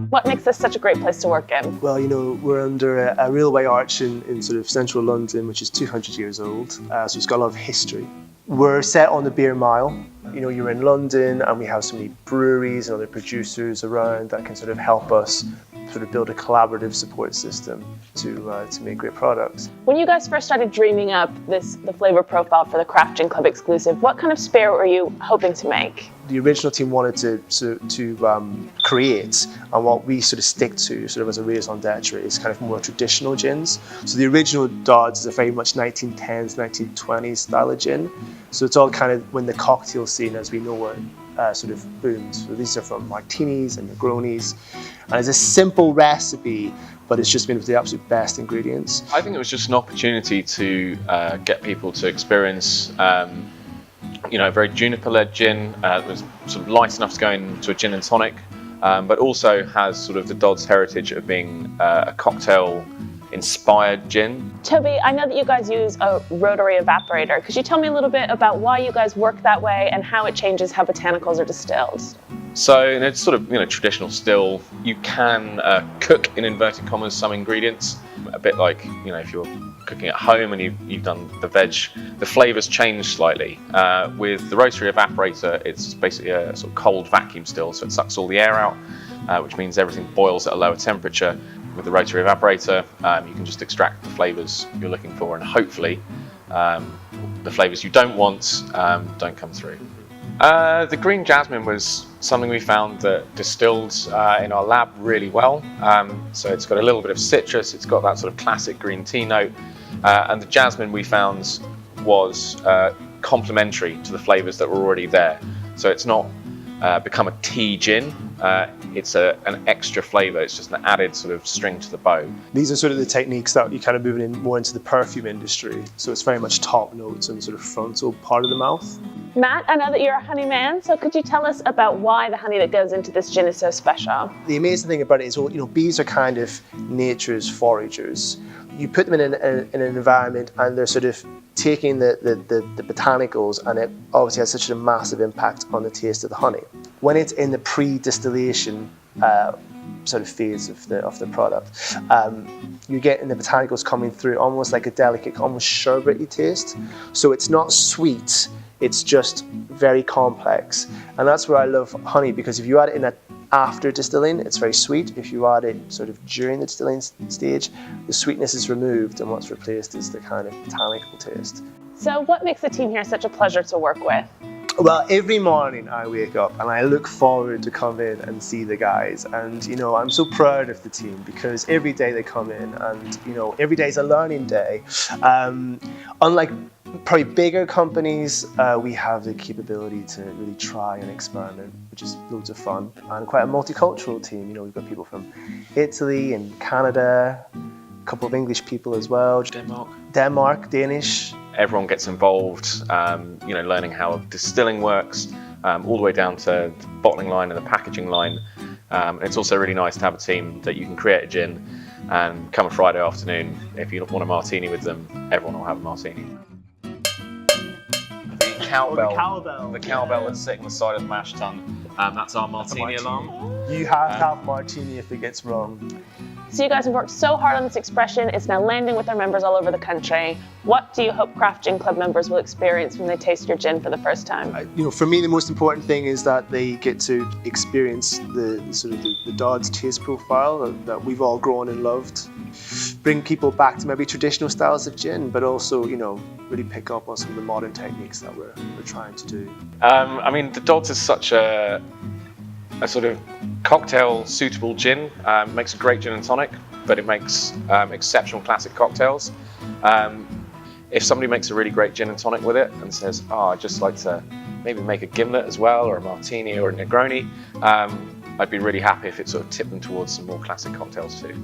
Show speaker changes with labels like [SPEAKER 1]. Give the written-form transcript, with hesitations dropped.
[SPEAKER 1] What makes this such a great place to work in?
[SPEAKER 2] Well, you know, we're under a railway arch in sort of central London, which is 200 years old, so it's got a lot of history. We're set on the Beer Mile. You know, you're in London and we have so many breweries and other producers around that can sort of help us sort of build a collaborative support system to make great products.
[SPEAKER 1] When you guys first started dreaming up the flavor profile for the Craft Gin Club exclusive, what kind of spirit were you hoping to make?
[SPEAKER 2] The original team wanted to create, and what we sort of stick to sort of as a raison d'etre is kind of more traditional gins. So the original Dodd's is a very much 1910s, 1920s style of gin. So it's all kind of when the cocktail scene, as we know it, sort of boomed. So these are from martinis and Negronis. And it's a simple recipe, but it's just made with the absolute best ingredients.
[SPEAKER 3] I think it was just an opportunity to get people to experience you know, a very juniper-led gin that was sort of light enough to go into a gin and tonic, but also has sort of the Dodd's heritage of being a cocktail-inspired gin.
[SPEAKER 1] Toby, I know that you guys use a rotary evaporator. Could you tell me a little bit about why you guys work that way and how it changes how botanicals are distilled?
[SPEAKER 3] So in a sort of traditional still, you can cook, in inverted commas, some ingredients, a bit like if you're cooking at home and you've done the veg, the flavours change slightly. With the rotary evaporator, it's basically a sort of cold vacuum still, so it sucks all the air out, which means everything boils at a lower temperature. With the rotary evaporator, you can just extract the flavours you're looking for, and hopefully the flavours you don't want don't come through. The green jasmine was something we found that distilled in our lab really well. So it's got a little bit of citrus, it's got that sort of classic green tea note, and the jasmine we found was complementary to the flavours that were already there. So it's not become a tea gin, it's an extra flavour, it's just an added sort of string to the bow.
[SPEAKER 2] These are sort of the techniques that you're kind of moving in more into the perfume industry. So it's very much top notes and sort of frontal part of the mouth.
[SPEAKER 1] Matt, I know that you're a honey man, so could you tell us about why the honey that goes into this gin is so special?
[SPEAKER 2] The amazing thing about it is, well, bees are kind of nature's foragers. You put them in an environment and they're sort of taking the botanicals, and it obviously has such a massive impact on the taste of the honey. When it's in the pre-distillation sort of phase of the product, you're getting the botanicals coming through almost like a delicate, almost sherbety taste. So it's not sweet, it's just very complex. And that's where I love honey, because if you add it in after distilling, it's very sweet. If you add it sort of during the distilling stage, the sweetness is removed and what's replaced is the kind of botanical taste.
[SPEAKER 1] So what makes the team here such a pleasure to work with?
[SPEAKER 2] Well, every morning I wake up and I look forward to come in and see the guys, and I'm so proud of the team because every day they come in and every day is a learning day. Unlike probably bigger companies, we have the capability to really try and experiment, which is loads of fun, and quite a multicultural team. We've got people from Italy and Canada, a couple of English people as well. Denmark, Danish.
[SPEAKER 3] Everyone gets involved, learning how distilling works, all the way down to the bottling line and the packaging line. It's also really nice to have a team that you can create a gin, and come a Friday afternoon, if you want a martini with them, everyone will have a martini. The cowbell that's sitting on the side of the mash tun, that's our martini alarm.
[SPEAKER 2] You have to have martini if it gets wrong.
[SPEAKER 1] So you guys have worked so hard on this expression, it's now landing with our members all over the country. What do you hope Craft Gin Club members will experience when they taste your gin for the first time?
[SPEAKER 2] For me, the most important thing is that they get to experience the Dodd's taste profile that we've all grown and loved. Bring people back to maybe traditional styles of gin, but also, really pick up on some of the modern techniques that we're trying to do.
[SPEAKER 3] The Dodd's is such a sort of cocktail suitable gin. Makes a great gin and tonic, but it makes exceptional classic cocktails. If somebody makes a really great gin and tonic with it and says, I'd just like to maybe make a gimlet as well, or a martini or a Negroni, I'd be really happy if it sort of tipped them towards some more classic cocktails too.